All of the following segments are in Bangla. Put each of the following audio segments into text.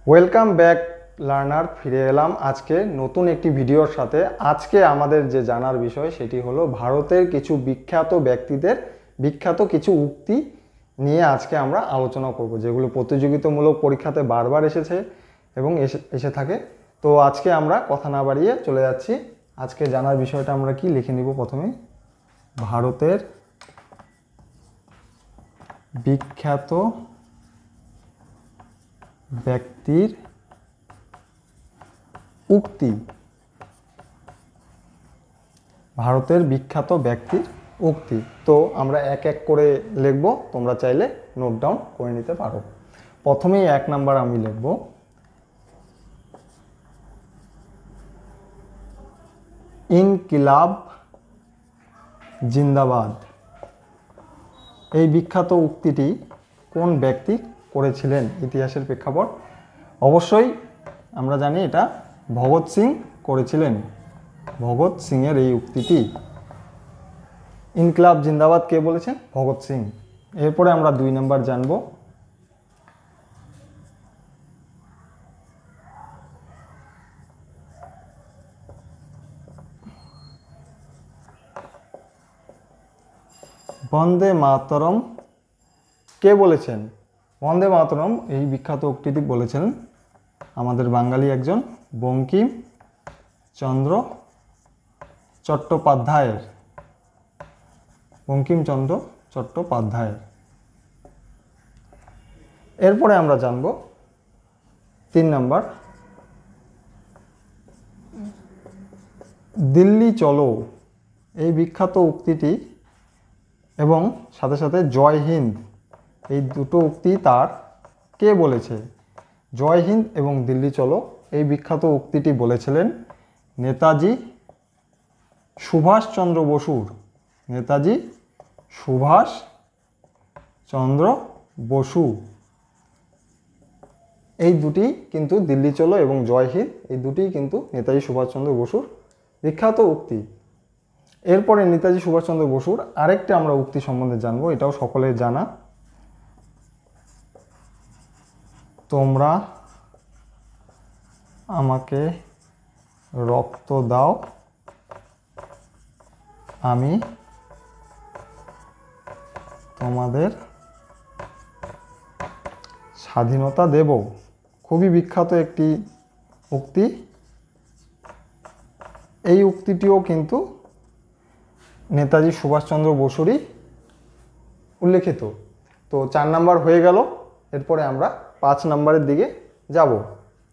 ওয়েলকাম ব্যাক লার্নার, ফিরে এলাম আজকে নতুন একটি ভিডিওর সাথে। আজকে আমাদের যে জানার বিষয় সেটি হলো ভারতের কিছু বিখ্যাত ব্যক্তিদের বিখ্যাত কিছু উক্তি নিয়ে আজকে আমরা আলোচনা করব, যেগুলো প্রতিযোগিতামূলক পরীক্ষাতে বারবার এসেছে এবং এসে থাকে। তো আজকে আমরা কথা না বাড়িয়ে চলে যাচ্ছি। আজকে জানার বিষয়টা আমরা কি লিখে নিব। প্রথমেই ভারতের বিখ্যাত ব্যক্তির উক্তি। ভারতের বিখ্যাত ব্যক্তির উক্তি। তো আমরা এক এক করে লিখব, তোমরা চাইলে নোট ডাউন করে নিতে পারো। প্রথমেই 1 নাম্বার আমি লিখব, ইনকিলাব জিন্দাবাদ। এই বিখ্যাত উক্তিটি কোন ব্যক্তি করেছিলেন ইতিহাসের প্রেক্ষাপট? অবশ্যই আমরা জানি এটা ভগৎ সিং করেছিলেন। ভগৎ সিংয়ের এই উক্তিটি। ইনকিলাব জিন্দাবাদ কে বলেছেন? ভগৎ সিং। এরপরে আমরা 2 নাম্বার জানব, বন্দে মাতরম কে বলেছেন? বন্দে মাতরম এই বিখ্যাত উক্তিটি বলেছেন আমাদের বাঙালি একজন বঙ্কিমচন্দ্র চট্টোপাধ্যায়ের। বঙ্কিমচন্দ্র চট্টোপাধ্যায়ের। এরপরে আমরা জানব 3 নাম্বার, দিল্লি চলো এই বিখ্যাত উক্তিটি এবং সাথে সাথে জয় হিন্দ, এই দুটো উক্তি তার কে বলেছে? জয় হিন্দ এবং দিল্লি চলো এই বিখ্যাত উক্তিটি বলেছিলেন নেতাজি সুভাষচন্দ্র বসুর। নেতাজি সুভাষচন্দ্র বসু। এই দুটি কিন্তু দিল্লি চলো এবং জয় হিন্দ, এই দুটি কিন্তু নেতাজি সুভাষচন্দ্র বসুর বিখ্যাত উক্তি। এরপরে নেতাজি সুভাষচন্দ্র বসুর আরেকটা আমরা উক্তি সম্বন্ধে জানবো, এটাও সকলের জানা, তোমরা আমাকে রক্ত দাও, আমি তোমাদের স্বাধীনতা দেব। খুবই বিখ্যাত একটি উক্তি। এই উক্তিটিও কিন্তু নেতাজি সুভাষচন্দ্র বসুরই উল্লেখিত। তো 4 নাম্বার হয়ে গেল। এরপরে আমরা 5 নাম্বারের দিকে যাব।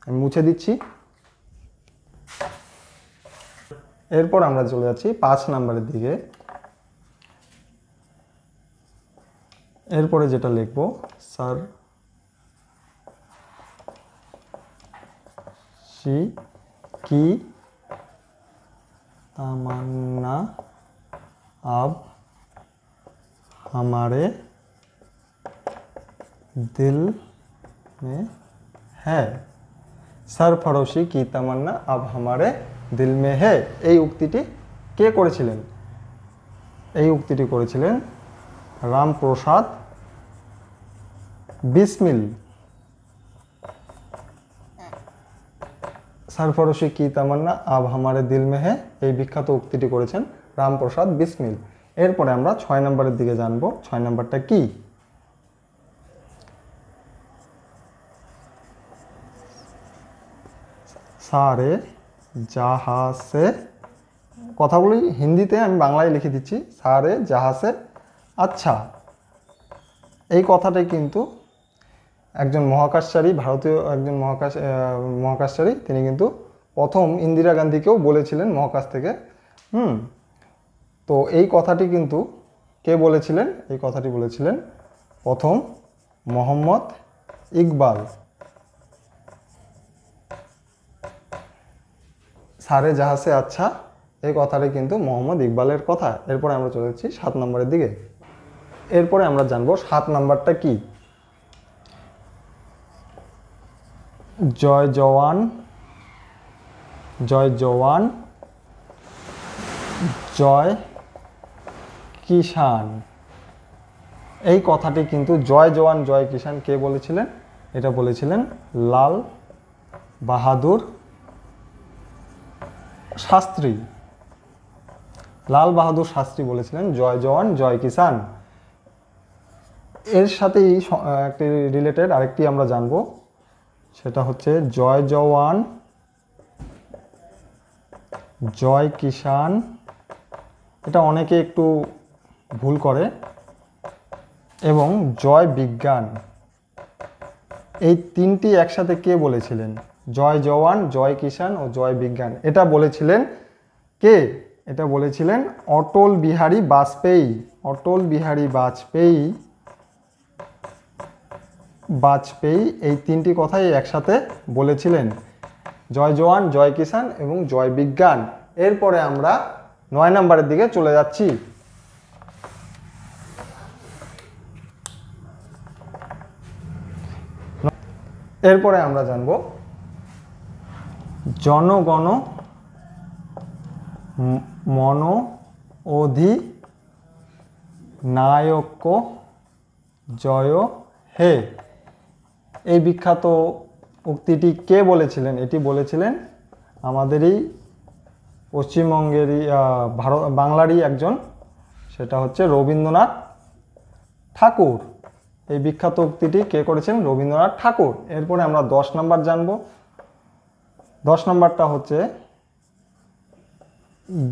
আমি মুছে দিচ্ছি। এরপর আমরা চলে যাচ্ছি 5 নাম্বারের দিকে। এরপরে যেটা লিখব, স্যার কি तमन्ना अब हमारे दिल में है। सरफरोशी की तमन्ना अब हमारे दिल में है। এই উক্তিটি কে করেছিলেন? এই উক্তিটি করেছিলেন রামপ্রসাদ বিসমিল। सरफरोशी की तमन्ना अब हमारे दिल में है এই বিখ্যাত উক্তিটি করেছেন রামপ্রসাদ বিসমিল। এরপরে আমরা 6 নম্বরের দিকে জানব। 6 নম্বরটা কি? সারে জাহাঁ সে, কথাগুলি হিন্দিতে আমি বাংলায় লিখে দিচ্ছি, সারে জাহাঁ সে আচ্ছা। এই কথাটাই কিন্তু একজন মহাকাশচারী, ভারতীয় একজন মহাকাশচারী, তিনি কিন্তু প্রথম ইন্দিরা গান্ধীকেও বলেছিলেন মহাকাশ থেকে। তো এই কথাটি কিন্তু কে বলেছিলেন? এই কথাটি বলেছিলেন প্রথম মোহাম্মদ ইকবাল। সারে জাহাঁ সে আচ্ছা, এই কথাটি কিন্তু মোহাম্মদ ইকবালের কথা। এরপরে আমরা চলে যাচ্ছি 7 নম্বরের দিকে। এরপরে আমরা জানবো 7 নম্বরটা কি? জয় জওয়ান জয় জওয়ান জয় কিষান। এই কথাটি কিন্তু জয় জওয়ান জয় কিষান কে বলেছিলেন? এটা বলেছিলেন লাল বাহাদুর শাস্ত্রী। লাল বাহাদুর শাস্ত্রী বলেছিলেন জয় জওয়ান জয় কিষান। এর সাথেই একটি রিলেটেড আরেকটি আমরা জানবো, সেটা হচ্ছে জয় জওয়ান জয় কিষান। এটা অনেকে একটু ভুল করে। এবং জয় বিজ্ঞান, এই তিনটি একসাথে কে বলেছিলেন? জয় জওয়ান জয় কিষান ও জয় বিজ্ঞান, এটা বলেছিলেন কে? এটা বলেছিলেন অটল বিহারী বাজপেয়ী। অটল বিহারী বাজপেয়ী এই তিনটি কথাই একসাথে বলেছিলেন, জয় জওয়ান জয় কিষান এবং জয় বিজ্ঞান। এরপরে আমরা 9 নম্বরের দিকে চলে যাচ্ছি। এরপরে আমরা জানব জনগণ মন অধিনায়ক জয় হে। এই বিখ্যাত উক্তিটি কে বলেছিলেন? এটি বলেছিলেন আমাদেরই পশ্চিমবঙ্গেরই বাংলারই একজন, সেটা হচ্ছে রবীন্দ্রনাথ ঠাকুর। এই বিখ্যাত উক্তিটি কে করেছেন? রবীন্দ্রনাথ ঠাকুর। এরপরে আমরা 10 নম্বর জানব। 10 নম্বরটা হচ্ছে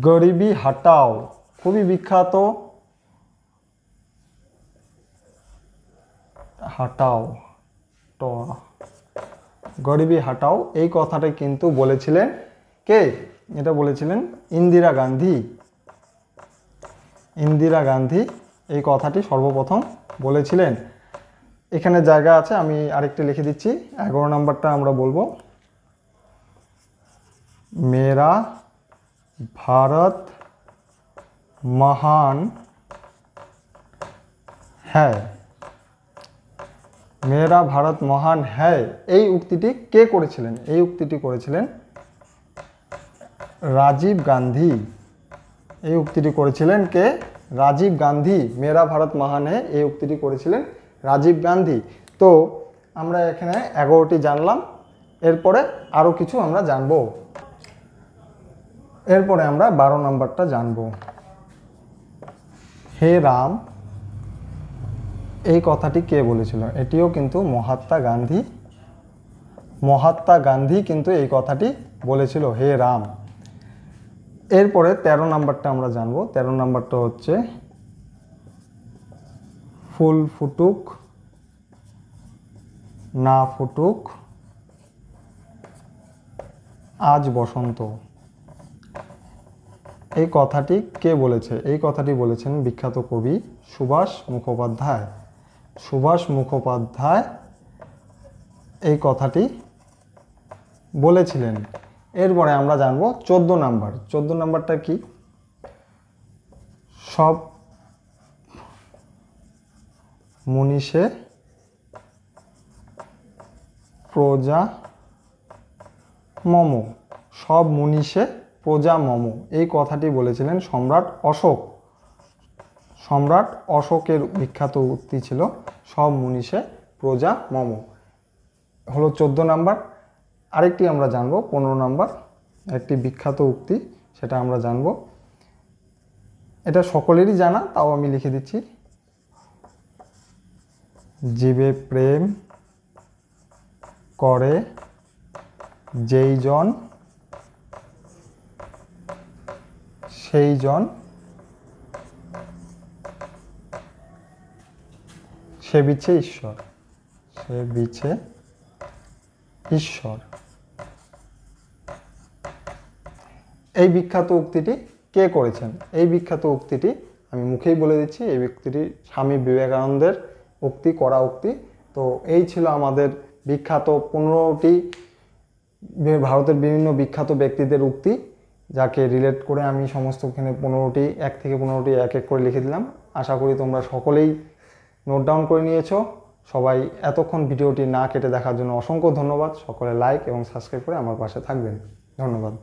গরিবি হাটাও। খুবই বিখ্যাত গরিবি হাটাও, এই কথাটা কিন্তু বলেছিলেন কে? এটা বলেছিলেন ইন্দিরা গান্ধী। ইন্দিরা গান্ধী এই কথাটি সর্বপ্রথম বলেছিলেন। এখানে জায়গা আছে, আমি আরেকটি লিখে দিচ্ছি। 11 নম্বরটা আমরা বলবো মেরা ভারত মহান হ্যায়। মেরা ভারত মহান হ্যায়, এই উক্তিটি কে করেছিলেন? এই উক্তিটি করেছিলেন রাজীব গান্ধী। এই উক্তিটি করেছিলেন কে? রাজীব গান্ধী। মেরা ভারত মহান হ্যায় এই উক্তিটি করেছিলেন রাজীব গান্ধী। তো আমরা এখানে 11টি জানলাম। এরপরে আরও কিছু আমরা জানব। এরপরে আমরা 12 নম্বরটা জানব। হে রাম, এই কথাটি কে বলেছিল? এটিও কিন্তু মহাত্মা গান্ধী কিন্তু এই কথাটি বলেছিল, হে রাম। এরপরে 13 নম্বরটা আমরা জানব। 13 নম্বরটা হচ্ছে ফুল ফুটুক না ফুটুক আজ বসন্ত। এই কথাটি কে বলেছে? এই কথাটি বলেছেন বিখ্যাত কবি সুভাষ মুখোপাধ্যায়। সুভাষ মুখোপাধ্যায় এই কথাটি বলেছিলেন। এরপরে আমরা জানবো 14 নম্বর। 14 নম্বরটা কি? সব মনীষে প্রজা মম। সব মনীষে প্রজা মম, এই কথাটি বলেছিলেন সম্রাট অশোক। সম্রাট অশোকের বিখ্যাত উক্তি ছিল সব মনীষে প্রজা মম, হলো 14 নম্বর। আরেকটি আমরা জানবো 15 নম্বর, একটি বিখ্যাত উক্তি, সেটা আমরা জানবো। এটা সকলেরই জানা, তাও আমি লিখে দিচ্ছি। জীবে প্রেম করে যেই জন সেই জন সেবিছে ঈশ্বর। সেবিছে ঈশ্বর। এই বিখ্যাত উক্তিটি কে করেছেন? এই বিখ্যাত উক্তিটি আমি মুখেই বলে দিচ্ছি, এই উক্তিটি স্বামী বিবেকানন্দের উক্তি, করা উক্তি। তো এই ছিল আমাদের বিখ্যাত 15টি ভারতের বিভিন্ন বিখ্যাত ব্যক্তিদের উক্তি, যাকে রিলেট করে আমি সমস্ত এখানে 15টি 1 থেকে 15টি এক এক করে লিখে দিলাম। আশা করি তোমরা সকলেই নোট ডাউন করে নিয়েছো। সবাই এতক্ষণ ভিডিওটি না কেটে দেখার জন্য অসংখ্য ধন্যবাদ। সকলে লাইক এবং সাবস্ক্রাইব করে আমার পাশে থাকবেন। ধন্যবাদ।